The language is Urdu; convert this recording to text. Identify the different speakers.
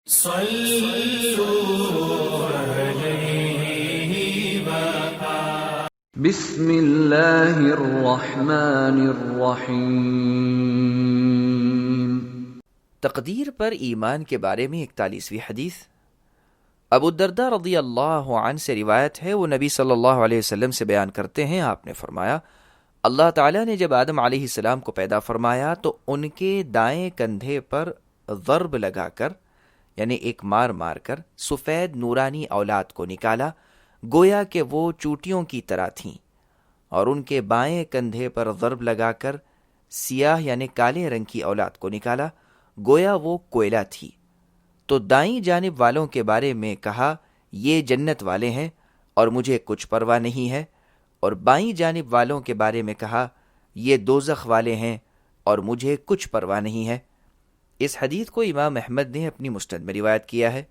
Speaker 1: بسم اللہ الرحمن الرحیم۔
Speaker 2: تقدیر پر ایمان کے بارے میں 41ویں حدیث۔ ابو الدرداء رضی اللہ عنہ سے روایت ہے، وہ نبی صلی اللہ علیہ وسلم سے بیان کرتے ہیں، آپ نے فرمایا اللہ تعالیٰ نے جب آدم علیہ السلام کو پیدا فرمایا تو ان کے دائیں کندھے پر ضرب لگا کر، یعنی ایک مار مار کر، سفید نورانی اولاد کو نکالا، گویا کہ وہ چوٹیوں کی طرح تھیں، اور ان کے بائیں کندھے پر ضرب لگا کر سیاہ یعنی کالے رنگ کی اولاد کو نکالا، گویا وہ کوئلہ تھی۔ تو دائیں جانب والوں کے بارے میں کہا یہ جنت والے ہیں اور مجھے کچھ پرواہ نہیں ہے، اور بائیں جانب والوں کے بارے میں کہا یہ دوزخ والے ہیں اور مجھے کچھ پرواہ نہیں ہے۔ اس حدیث کو امام احمد نے اپنی مسند میں روایت کیا ہے۔